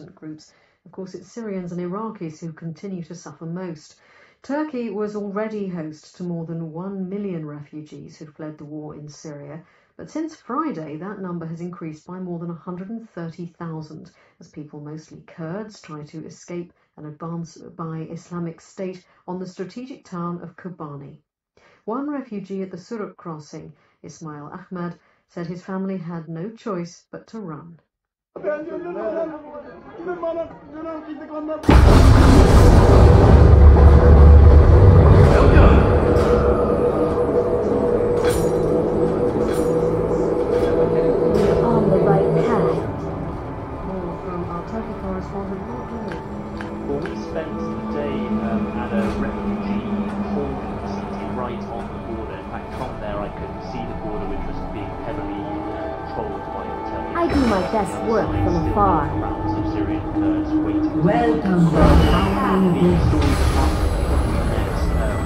groups. Of course, it's Syrians and Iraqis who continue to suffer most. Turkey was already host to more than 1 million refugees who fled the war in Syria, but since Friday that number has increased by more than 130,000 as people, mostly Kurds, try to escape an advance by Islamic State on the strategic town of Kobani. One refugee at the Suruk crossing, Ismail Ahmed, said his family had no choice but to run. On the right path. More from our Turkey correspondent, Mark Hall. Well, we spent the day at a refugee holding facility right on the border. In fact, from there I could see the border, which was being heavily controlled by the Turkish. I do my best work from afar. Crowds of Syrian Kurds waiting. Welcome to the story that happened next.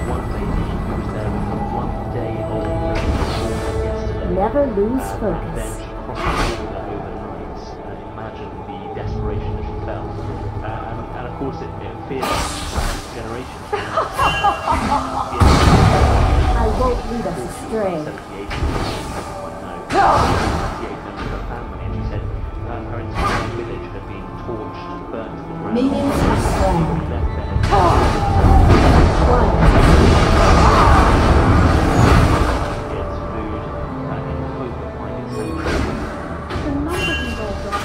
One lady who was there with her 1 day old yesterday. Never lose And focus. then she crossed the border overnight. Imagine the desperation that she felt. And of course, it fears generations. I won't lead us astray. 78 members of her family, and she said her entire village had been torched and burnt to the ground. Minions are strong. Left there. It's food in the hope of finding sanctuary. The numbers involved are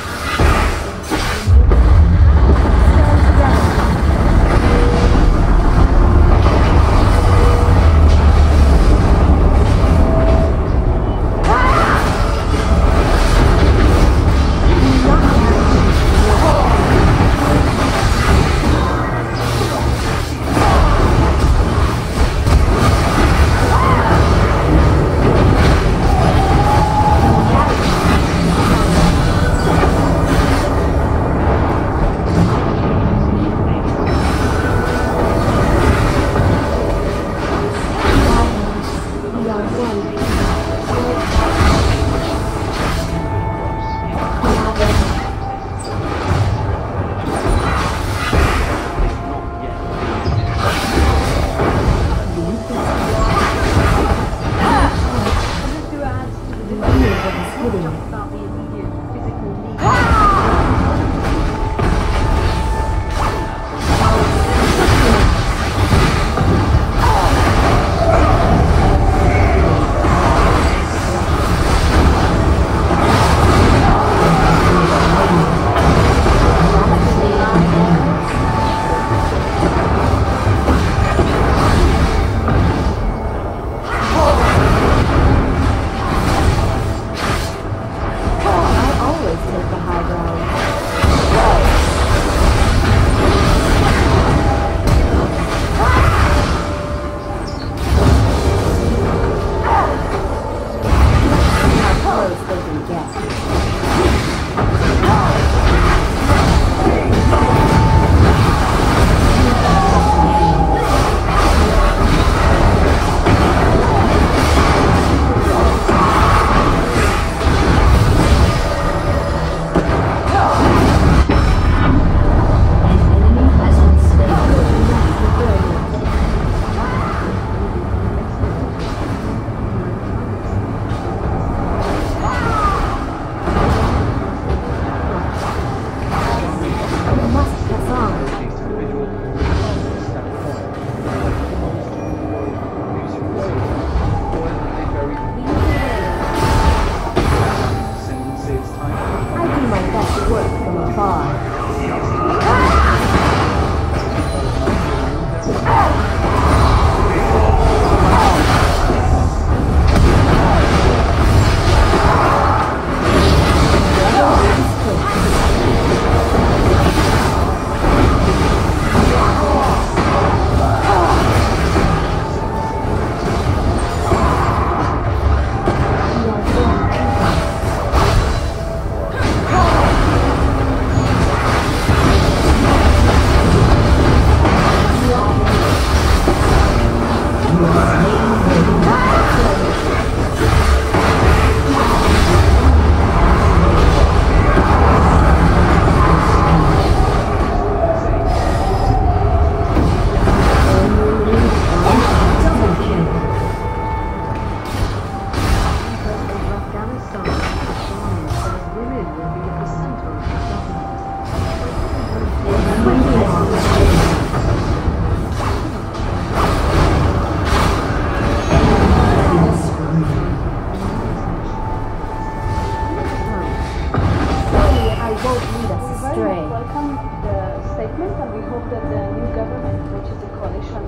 astray. Welcome the statement, and we hope that the new government, which is a coalition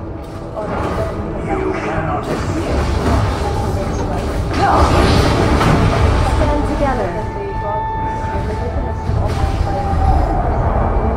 or a Stand together. they got the legitimacy almost by women who were voting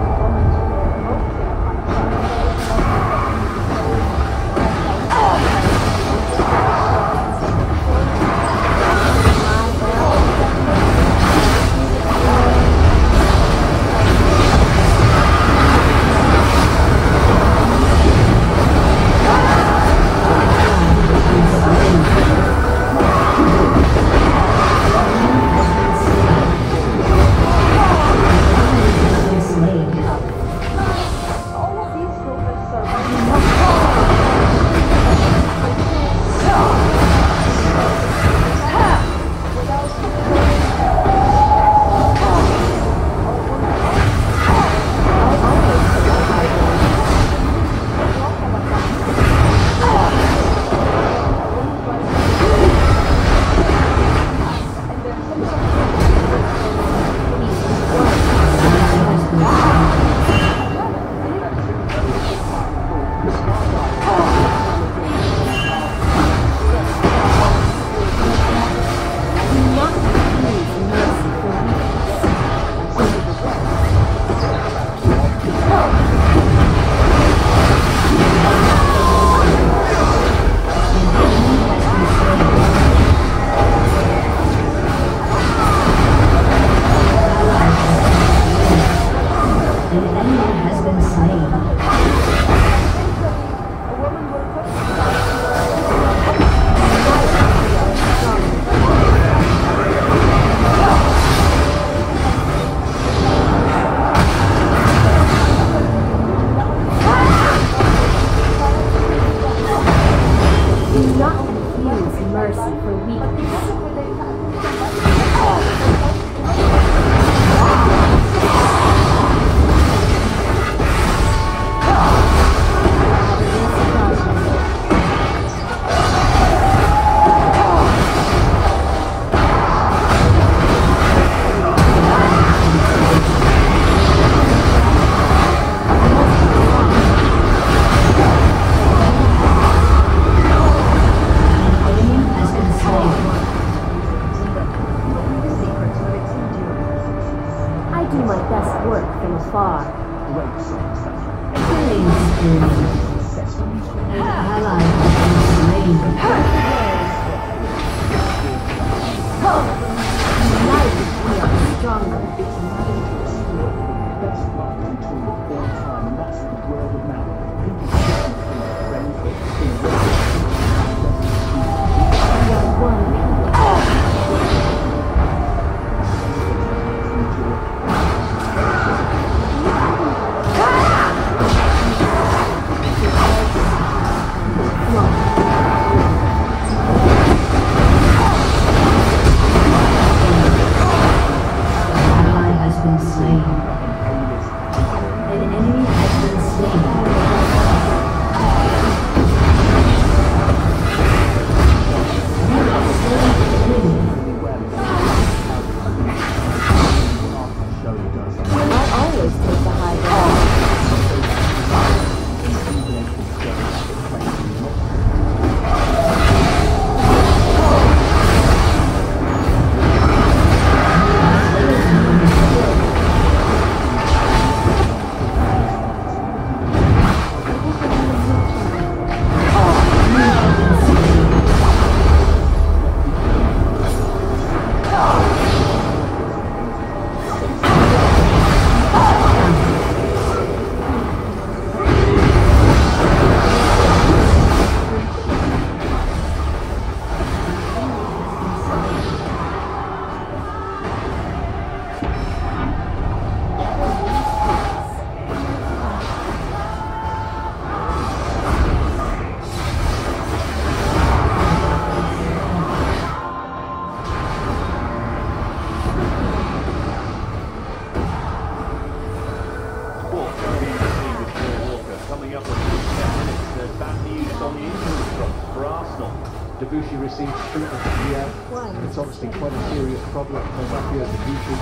Debussy received treatment. Yeah, it's obviously quite a serious problem for Mafia Debussy.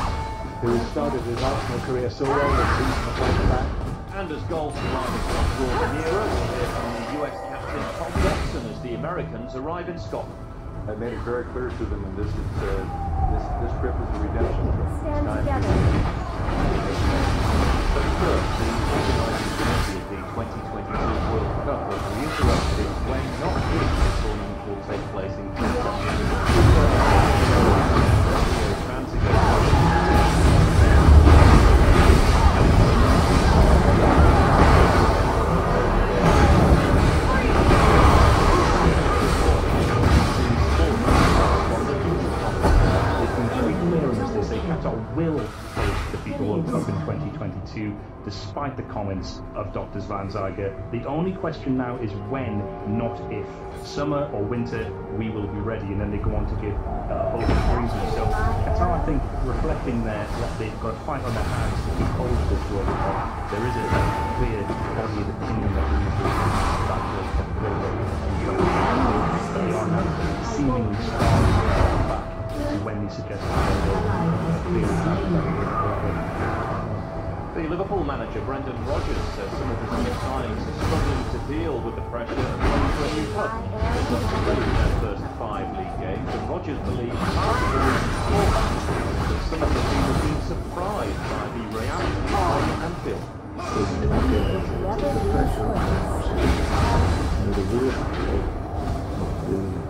who started his Arsenal career so well this season of right back. And as goals from either club draw nearer, we'll hear from the US captain Tom Watson as the Americans arrive in Scotland. I made it very clear to them, and this trip is the redemption trip. Stand together. But first, the organising committee of the 2022 World Cup has reiterated when, not if, the tournament will take place in Qatar. Fans Qatar will host the FIFA World Cup in 2022, despite the comments of Dr. Zwanziger. The only question now is when, not if. Summer or winter, we will be ready, and then they go on to give a whole bunch of reasons. So Qatar, I think, reflecting that they've got a fight on their hands to keep hold of this World Cup. There is a clear body of opinion that we need to back World Cup they are now seemingly starting to come back to when they suggested The Liverpool manager Brendan Rodgers says some of his new signings are struggling to deal with the pressure of playing for a new club. They've lost already in their first 5 league games, and Rodgers believes part of the reason for that is that some of the team have been surprised by the reality of Anfield.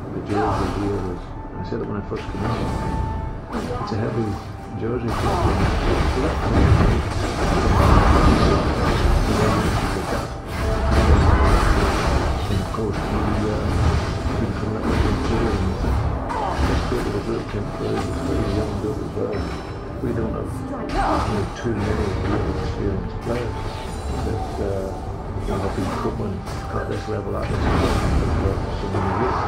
The jersey here was, I said it when I first came in, it's a heavy jersey. And of course, we from that through, and this bit of the group came through, it was very young group as well. We don't have too many really experienced players that have been covering at this level at this point for so many years.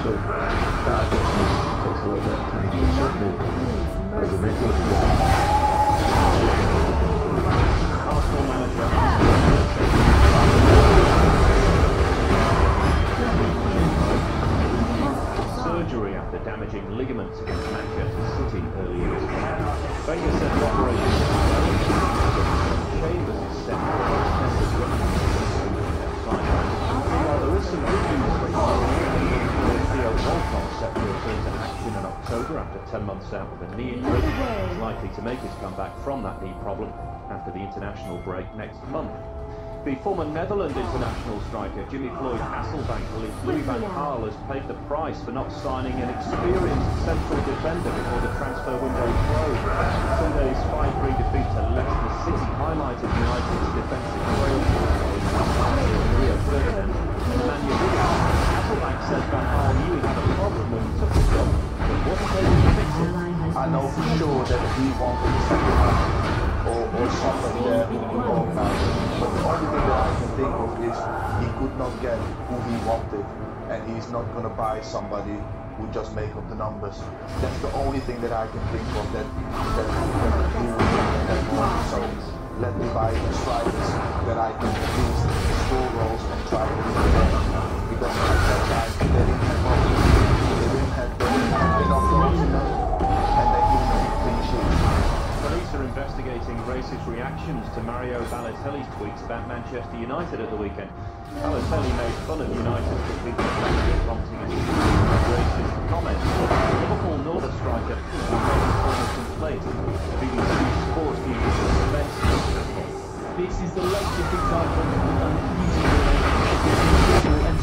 So that adjustment takes a little bit of time, but certainly as a regular Arsenal manager surgery after damaging ligaments against Manchester City earlier this month. Wenger said the operation Chambers is set for there is some good news for Theo Walcott set to return to action in October after 10 months out with a knee injury. He's likely to make his comeback from that knee problem after the international break next month. The former Netherlands international striker Jimmy Floyd Hasselbank believes Louis van Gaal has paid the price for not signing an experienced central defender before the transfer window closed. Sunday's 5-3 defeat to Leicester City highlighted United's defensive frailty. Rio Ferdinand and Manu Hasselbank said Van Gaal knew he had a problem when he took the job, but wasn't able to fix it. I know for sure that he wanted to sacrifice or somebody there who could organize it. But the only thing that I can think of is he could not get who he wanted, and he's not going to buy somebody who just make up the numbers. That's the only thing that I can think of that he would do at that moment. So let me buy the strikers that I can at least score goals and try to win the game. Because at that time they didn't have money, they didn't have enough goals enough, and they didn't have clean sheets. Police are investigating racist reactions to Mario Balotelli's tweets about Manchester United at the weekend. Balotelli made fun of United's defeat at Leicester, prompting a racist comment. Liverpool Northern striker made a formal complaint. BBC Sports News This is the latest example of the uneasy relationship and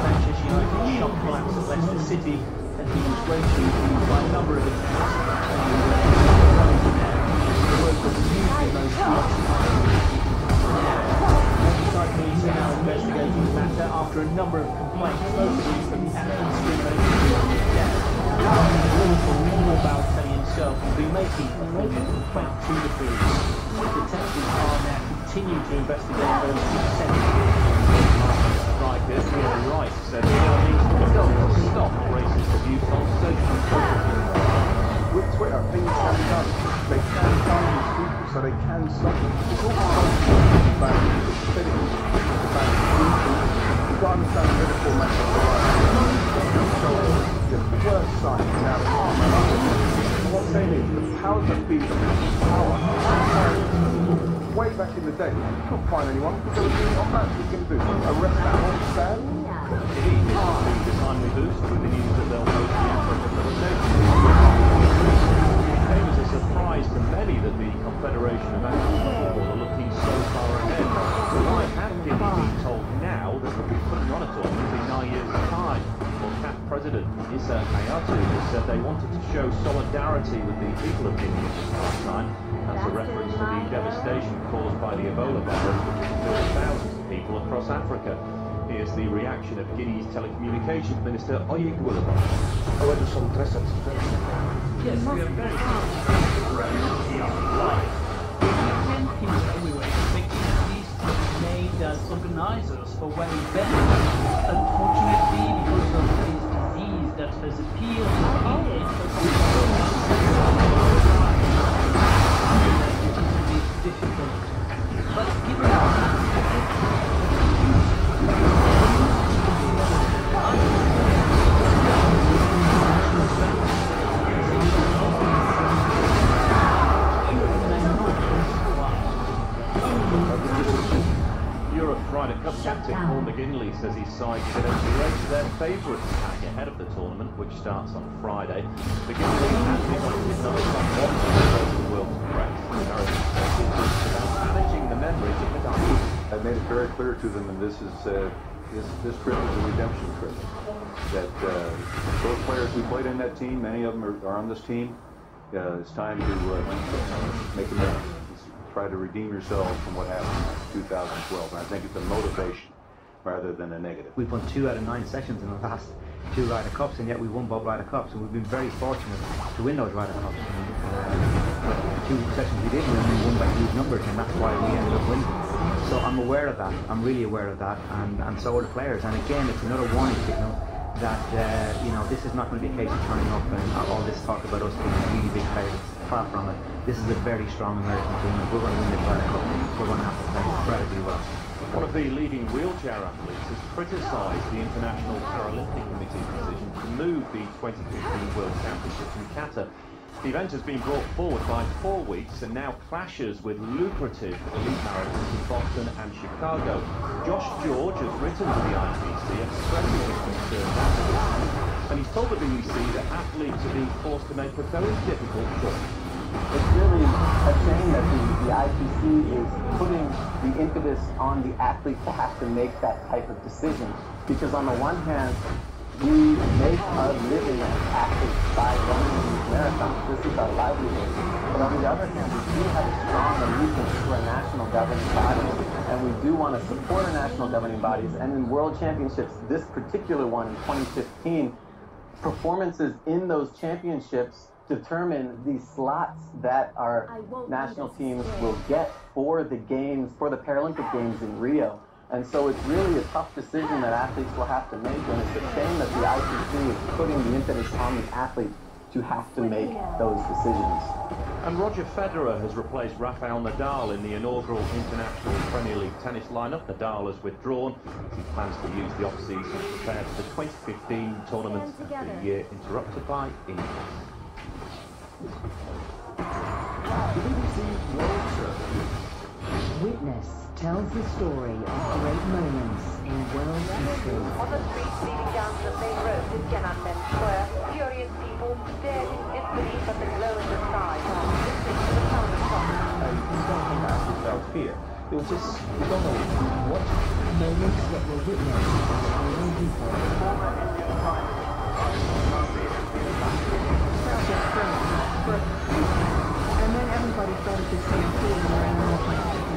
Manchester United shock collapse at Leicester City, and he was greatly used by a number of accounts. The word was used in those Merseyside police are now investigating the matter after a number of complaints, mostly from the Athens discrimination death. Liverpool Balotelli himself will be making a formal complaint to the police. Detectives are now continuing to investigate those striker Ian Rice said he needs to stop racist abuse on social media. with Twitter, things can be done. They can find these people so they can stop them. It's all about the you've got to understand the Liverpool match. The worst sign now. What I'm saying is, the powers that be, power. Way back in the day, you couldn't find anyone because they were doing on that. You can do arrest that whole stand. It is the timely boost with the news that they'll host the Africa presentation. It came as a surprise to many that the Confederation of African Football are looking so far ahead. Why have Guinea been told now that they'll be putting on a tournament in 9 years' time? Well, CAF President Issa Hayatou has said they wanted to show solidarity with the people of Guinea at this time. That's a reference to the devastation caused by the Ebola virus, which has killed thousands of people across Africa. Here's the reaction of Guinea's telecommunications minister, Oyigwula. However, some dress up. Yes, we are very proud. We were expecting at least made as organisers for one event. Unfortunately, because of this disease that has appeared in it, it is a bit difficult. But given that, Europe's Ryder Cup captain Paul McGinley says his side should embrace their favourite tack ahead of the tournament, which starts on Friday. McGinley has been one of his number one of the world's press. American says it's about managing the memories of the diamond. I've made it very clear to them, and this trip is a redemption trip. That those players who played in that team, many of them are on this team. It's time to make amends. Try to redeem yourselves from what happened in 2012. And I think it's a motivation rather than a negative. We've won 2 out of 9 sessions in the last 2 Ryder Cups, and yet we won both Ryder Cups, and we've been very fortunate to win those Ryder Cups. The 2 sessions we did win, we won by huge numbers, and that's why we ended up winning. So I'm aware of that. I'm really aware of that, and so are the players. And again, it's another warning signal that this is not going to be a case of turning up and all this talk about us being really big players. Far from it. This is a very strong American team, and we're going to win this Ryder Cup. We're going to have to play incredibly well. One of the leading wheelchair athletes has criticised the International Paralympic Committee's decision to move the 2015 World Championship from Qatar. The event has been brought forward by 4 weeks and now clashes with lucrative elite marathons in Boston and Chicago. Josh George has written to the IPC expressing his concerns after this, and he's told the BBC that athletes are being forced to make a very difficult choice. It's really a shame that the IPC is putting the impetus on the athletes to have to make that type of decision. Because on the one hand, we make a living as athletes by running these marathons. This is our livelihood. But on the other hand, we do have a strong allegiance to our national governing bodies. And we do want to support our national governing bodies. And in World Championships, this particular one in 2015, performances in those championships determine the slots that our national teams will get for the games, for the Paralympic Games in Rio. And so it's really a tough decision that athletes will have to make, and it's a shame that the IPC is putting the impetus on the athletes to have to make those decisions. And Roger Federer has replaced Rafael Nadal in the inaugural International Premier League tennis lineup. Nadal has withdrawn as he plans to use the off-season to prepare for the 2015 tournament after a year interrupted by injuries. Witness tells the story of great moments in world history. On the streets leading down to the main road to Tiananmen Square, furious people stared in disbelief at the glow in the sky, listening to the sound of shots. You don't think I felt fear. It was just, you don't know what. Moments that were witnessed by real people. And then everybody started to stampede around the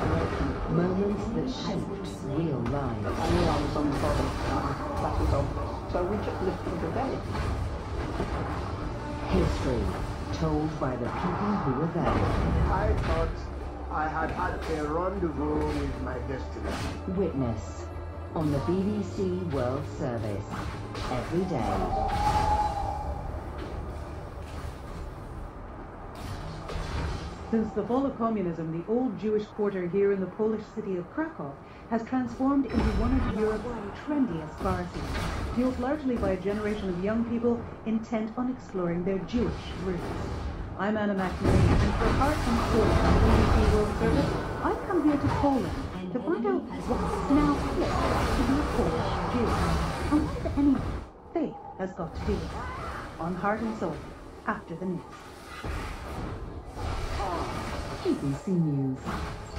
direction. Moments that shaped real lives. I knew I was on the bottom. That was all. So we just lived for the day. History told by the people who were there. I thought I had had a rendezvous with my destiny. Witness on the BBC World Service every day. Since the fall of communism, the old Jewish quarter here in the Polish city of Krakow has transformed into one of Europe's trendiest bar scenes. fueled largely by a generation of young people intent on exploring their Jewish roots. I'm Anna McNamee, and for Heart and Soul on BBC World Service, I've come here to Poland to find out what's now fit to be a Polish Jew, and what any faith has got to do with it. On Heart and Soul, after the news. BBC News.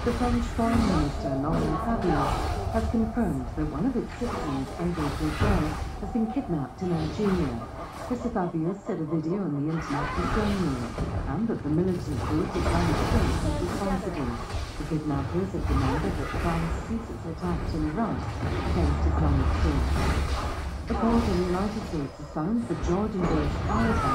The French Foreign Minister, Laurent Fabius, has confirmed that one of its citizens, André Bourget, has been kidnapped in Algeria. Mr. Fabius said a video on the internet was genuine, and that the militant group Islamic State is responsible. The kidnappers have demanded that France cease its attacks in Iraq against Islamic State. A court in the United States has found that Jordan-based Aram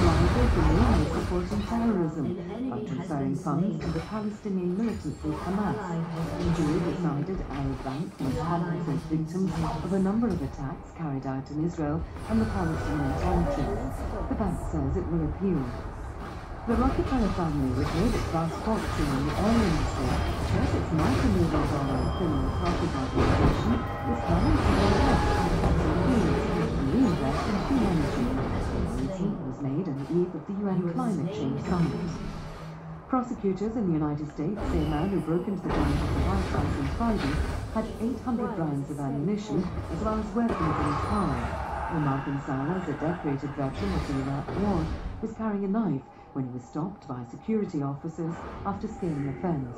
liable for knowingly supporting terrorism by transferring funds to the Palestinian militant group Hamas. The jury decided Arab Bank must compensate victims of a number of attacks carried out in Israel and the Palestinian territories. The bank says it will appeal. The Rockefeller family, which made its vast fortune in the oil industry, says its multi-million-dollar criminal profit organization is planning to divest from fossil fuels and reinvest in clean energy. The announcement was made on the eve of the UN Climate Change Summit. Prosecutors in the United States say a man who broke into the grounds of the White House on Friday had 800 rounds of ammunition as well as weapons in his car. Omar bin Salah, a decorated veteran of the Iraq War, was carrying a knife when he was stopped by security officers after scaling a fence.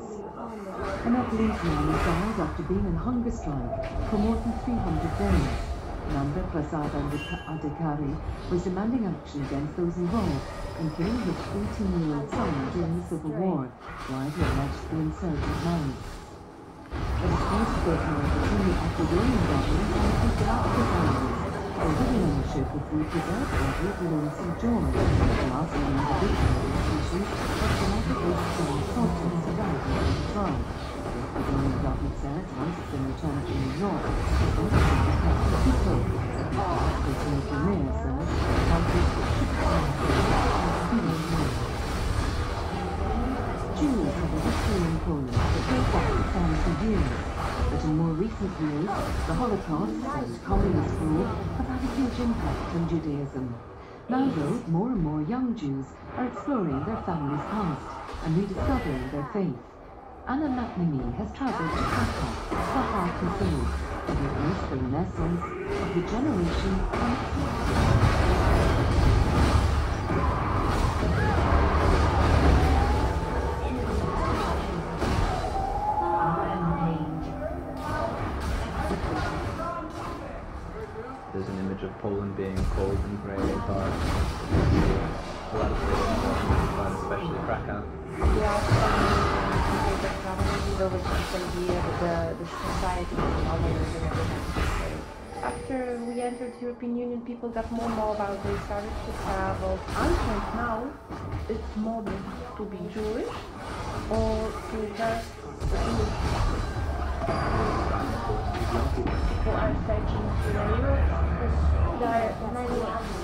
Another policeman was died after being on hunger strike for more than 300 days. Nanda Prasad Adhikari was demanding action against those involved in killing his 18-year-old son during the Civil War, widely alleged to be insurgent minds. A dispute broke out between the Ecuadorian government and the Galapagos Islands over the ownership of the preserved area of Lone St. George, the last known individual species of Galapagos giant tortoise surviving in the tribe. The Ecuadorian government says once it's been returned to New York, it's going to be kept for people. The Galapagos local mayor says the country should Jews have a history in Poland that goes back to 70 years. But in more recent years, the Holocaust and communist rule have had a huge impact on Judaism. Now, though, more and more young Jews are exploring their family's past and rediscovering their faith. Anna McNamee has travelled to Krakow, for Heart and Soul, to witness the renaissance of the generation unexpected. There's an image of Poland being cold and grey and dark. A lot of places, especially Krakow. Yeah, people that traveling over this idea that the society is others and everything. After we entered the European Union, people got more mobile, they started to travel. I think now it's modern to be Jewish or to just people are searching for Europe. There are many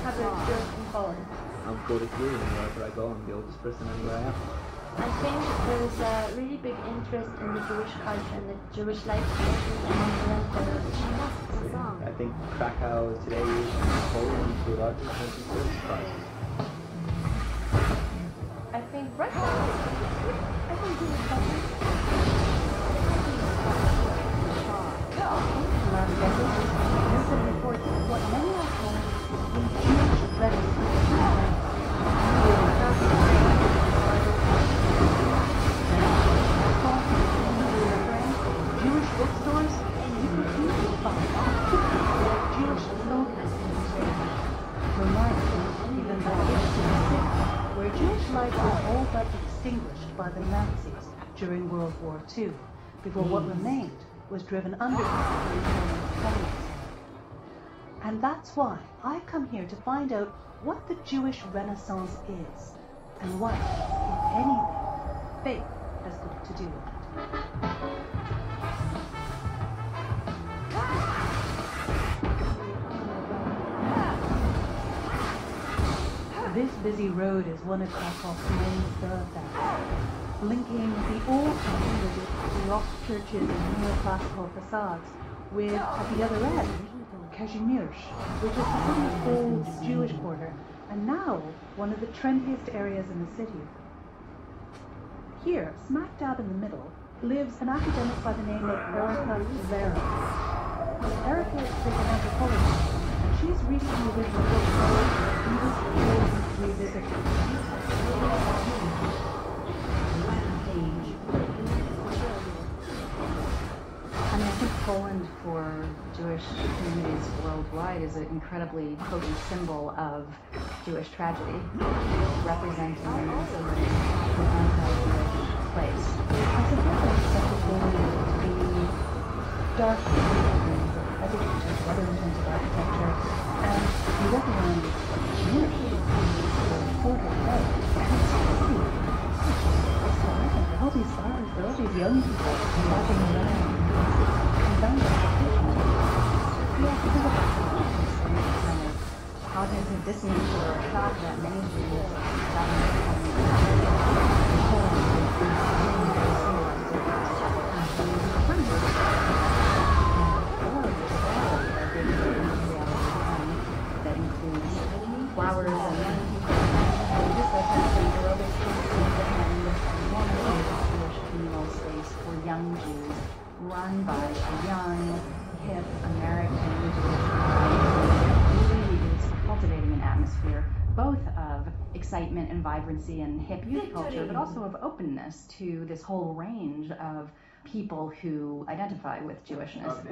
other Jews in Poland. I'm voted here, and wherever I go, I'm the oldest person anywhere I am. I think there's a really big interest in the Jewish culture and the Jewish life among I think Krakow today is Poland to a large extent in tourist crisis. I think right now, I think Jewish culture. There's a report of what many are calling the Jewish renaissance. Jewish bookstores, you could easily find Jewish slogans even though where Jewish life was all but extinguished by the Nazis during World War II, before what remained was driven underground by communism. And that's why I've come here to find out what the Jewish Renaissance is, and what, if anything, faith has got to do with it. This busy road is one of Krakow's main thoroughfares, linking the old town with its baroque churches and neoclassical facades with, at the other end, Kazimierz, which is the city's old Jewish quarter, and now one of the trendiest areas in the city. Here, smack dab in the middle, lives an academic by the name of Aram. Erica is an anthropologist, and she's recently written a book called Jewish Revisited. I mean, I think Poland for Jewish communities worldwide is an incredibly potent symbol of Jewish tragedy, representing an anti-Jewish place. I suppose I expected Poland to be dark as it is, whether in terms of architecture, and you recognize Jewish quarter there. It's terrific. There are all these stars, there are all these young people walking around. Cognitive dissonance or shock that many Jews that includes flowers and young people. Just like happened, aerobics Jewish communal space for young Jews run by a young, hip American Jewish really is cultivating an atmosphere both of excitement and vibrancy and hip youth culture, but also of openness to this whole range of people who identify with Jewishness.